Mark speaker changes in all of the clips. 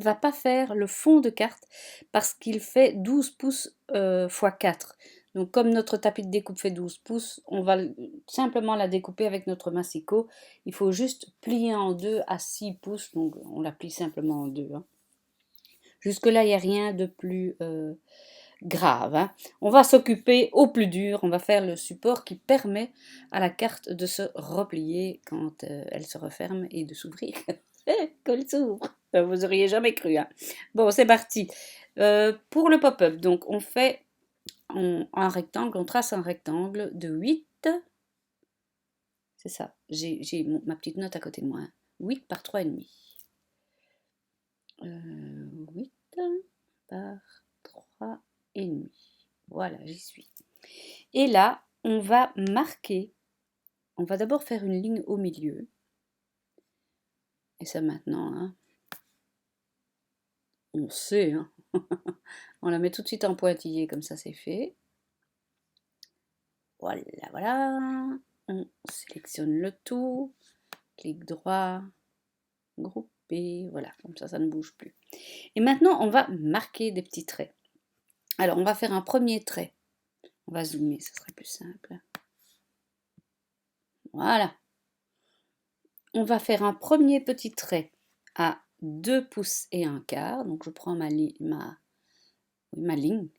Speaker 1: va pas faire le fond de carte parce qu'il fait 12 pouces x 4. Donc comme notre tapis de découpe fait 12 pouces, on va simplement la découper avec notre massicot. Il faut juste plier en deux à 6 pouces, donc on la plie simplement en deux. Hein. Jusque-là, il n'y a rien de plus grave. Hein. On va s'occuper au plus dur, on va faire le support qui permet à la carte de se replier quand elle se referme et de s'ouvrir. Qu'elle s'ouvre. Vous auriez jamais cru. Hein. Bon, c'est parti. Pour le pop-up, donc on fait un rectangle, on trace un rectangle de 8. C'est ça, j'ai ma petite note à côté de moi. Hein. 8 par 3,5. 8 par 3,5. Voilà, j'y suis. Et là, on va marquer, on va d'abord faire une ligne au milieu. Et ça maintenant, hein, on sait, hein. On la met tout de suite en pointillé, comme ça c'est fait. Voilà, voilà. On sélectionne le tout, clic droit, grouper, voilà, comme ça ne bouge plus. Et maintenant, on va marquer des petits traits. Alors, on va faire un premier trait. On va zoomer, ce serait plus simple. Voilà. On va faire un premier petit trait à 2 pouces et un quart. Donc, je prends ma ligne,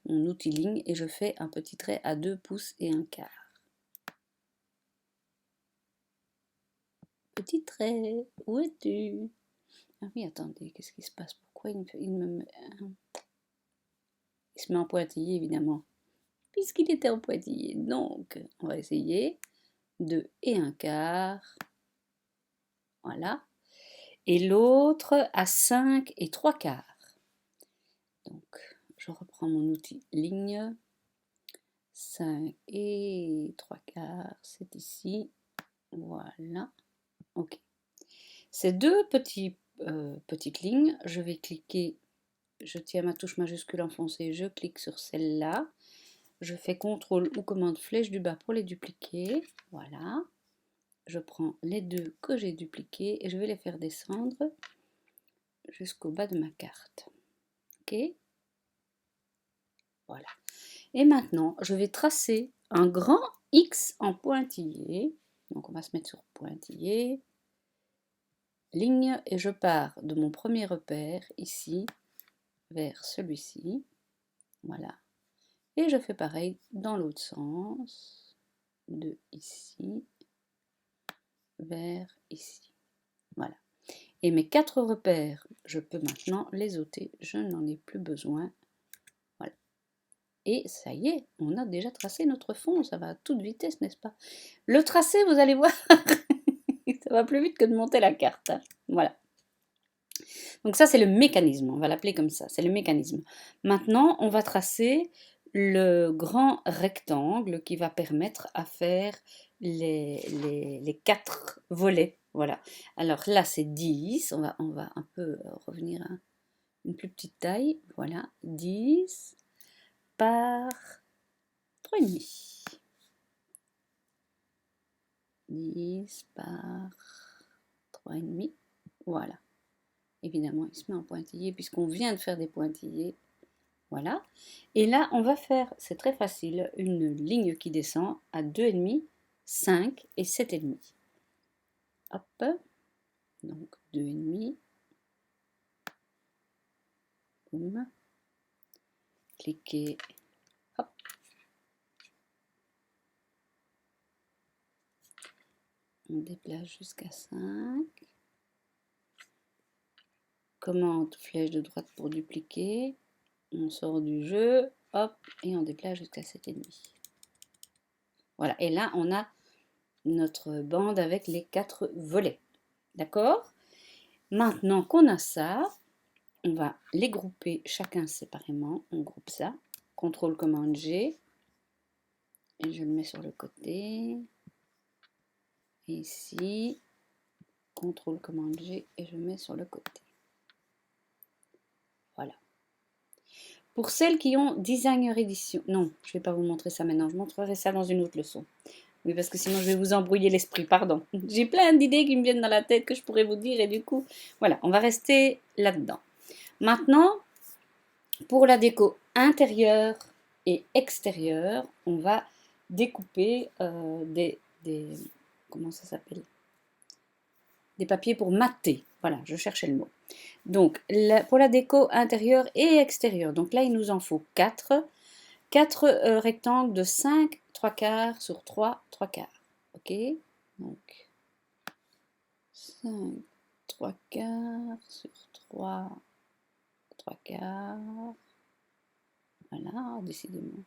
Speaker 1: mon outil ligne, et je fais un petit trait à 2 pouces et un quart. Petit trait, où es-tu? Ah oui, attendez, qu'est-ce qui se passe? Pourquoi il se met en pointillé, évidemment. Puisqu'il était en pointillé. Donc, on va essayer 2 et un quart. Voilà. Et l'autre à 5 et 3 quarts. Donc, je reprends mon outil ligne. 5 et 3 quarts, c'est ici. Voilà. Ok. Ces deux petites lignes, je vais cliquer, je tiens ma touche majuscule enfoncée, je clique sur celle-là. Je fais CTRL ou commande flèche du bas pour les dupliquer. Voilà. Je prends les deux que j'ai dupliqués et je vais les faire descendre jusqu'au bas de ma carte. Ok. Voilà. Et maintenant, je vais tracer un grand X en pointillé. Donc, on va se mettre sur pointillé, ligne, et je pars de mon premier repère, ici, vers celui-ci. Voilà. Et je fais pareil dans l'autre sens, de ici vers ici. Voilà. Et mes 4 repères, je peux maintenant les ôter. Je n'en ai plus besoin. Voilà. Et ça y est, on a déjà tracé notre fond. Ça va à toute vitesse, n'est-ce pas? Le tracé, vous allez voir, ça va plus vite que de monter la carte. Hein. Voilà. Donc ça, c'est le mécanisme. On va l'appeler comme ça. C'est le mécanisme. Maintenant, on va tracer le grand rectangle qui va permettre à faire les 4 volets. Voilà. Alors là, c'est 10. On va un peu revenir à une plus petite taille. Voilà. 10 par 3,5. 10 par 3,5. Voilà. Évidemment, il se met en pointillé puisqu'on vient de faire des pointillés. Voilà. Et là, on va faire, c'est très facile, une ligne qui descend à 2,5, 5 et 7,5. Hop. Donc 2,5. Boum. Cliquez. Hop. On déplace jusqu'à 5. Commande flèche de droite pour dupliquer. On sort du jeu. Hop. Et on déplace jusqu'à 7,5. Voilà. Et là, on a notre bande avec les 4 volets. D'accord? Maintenant qu'on a ça, on va les grouper chacun séparément. On groupe ça. CTRL commande G. Et je le mets sur le côté. Et ici, CTRL commande G et je mets sur le côté. Voilà. Pour celles qui ont Designer Edition, non, je ne vais pas vous montrer ça maintenant, je montrerai ça dans une autre leçon. Oui, parce que sinon je vais vous embrouiller l'esprit, pardon. J'ai plein d'idées qui me viennent dans la tête que je pourrais vous dire et du coup, voilà, on va rester là-dedans. Maintenant, pour la déco intérieure et extérieure, on va découper comment ça s'appelle? Des papiers pour mater. Voilà, je cherchais le mot. Donc, pour la déco intérieure et extérieure, donc là, il nous en faut 4. 4 rectangles de 5 3 quarts sur 3 3 quarts. Ok? Donc, 5 3 quarts sur 3 3 quarts. Voilà, décidément.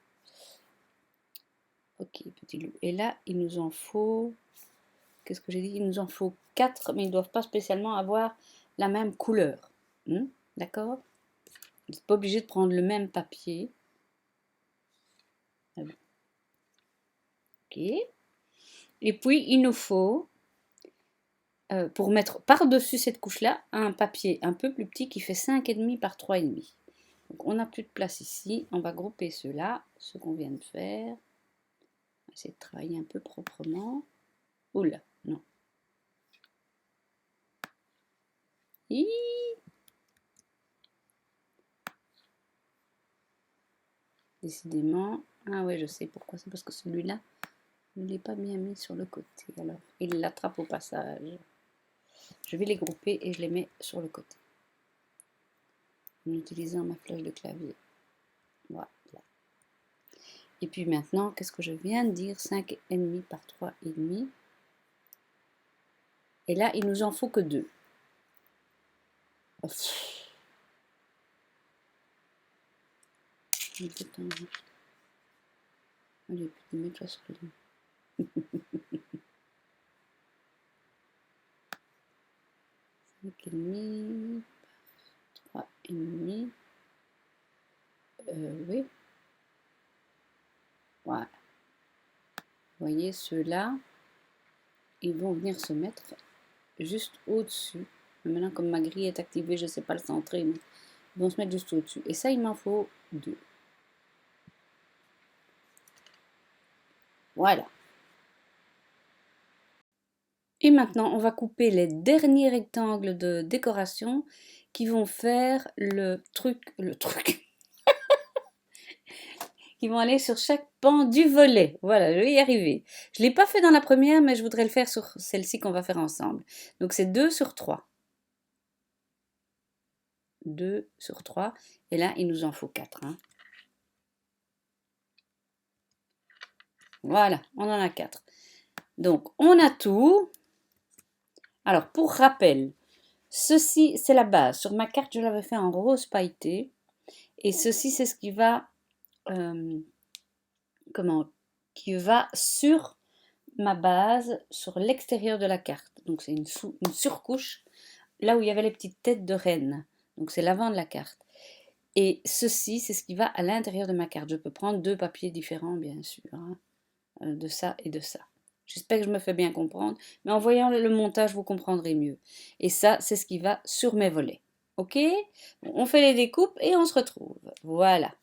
Speaker 1: Ok, petit loup. Et là, il nous en faut... Qu'est-ce que j'ai dit? Il nous en faut 4, mais ils ne doivent pas spécialement avoir la même couleur. D'accord? Vous n'êtes pas obligé de prendre le même papier. Ok. Et puis, il nous faut, pour mettre par-dessus cette couche-là, un papier un peu plus petit qui fait 5,5 par 3,5. Donc, on n'a plus de place ici. On va grouper ceux-là, ce qu'on vient de faire. On va essayer de travailler un peu proprement. Oula, non. Décidément. Ah ouais, je sais pourquoi. C'est parce que celui-là, je ne l'ai pas bien mis sur le côté. Alors, il l'attrape au passage. Je vais les grouper et je les mets sur le côté. En utilisant ma flèche de clavier. Voilà. Et puis maintenant, qu'est-ce que je viens de dire? 5,5 par 3,5. Et là, il nous en faut que 2. Allez, puis mettre sur le... 5,5 par 3,5. Oui. Voilà. Vous voyez, ceux-là, ils vont venir se mettre juste au-dessus. Maintenant, comme ma grille est activée, je ne sais pas le centrer, mais ils vont se mettre juste au-dessus. Et ça, il m'en faut 2. Voilà. Et maintenant, on va couper les derniers rectangles de décoration qui vont faire le truc, qui vont aller sur chaque pan du volet. Voilà, je vais y arriver. Je ne l'ai pas fait dans la première, mais je voudrais le faire sur celle-ci qu'on va faire ensemble. Donc c'est 2 sur 3. 2 sur 3. Et là, il nous en faut 4. Hein. Voilà, on en a 4. Donc, on a tout. Alors, pour rappel, ceci, c'est la base. Sur ma carte, je l'avais fait en rose pailleté. Et ceci, c'est ce qui va... qui va sur ma base, sur l'extérieur de la carte. Donc, c'est une surcouche, là où il y avait les petites têtes de rennes. Donc, c'est l'avant de la carte. Et ceci, c'est ce qui va à l'intérieur de ma carte. Je peux prendre 2 papiers différents, bien sûr. Hein, de ça et de ça. J'espère que je me fais bien comprendre, mais en voyant le montage, vous comprendrez mieux. Et ça, c'est ce qui va sur mes volets. Ok? On fait les découpes et on se retrouve. Voilà.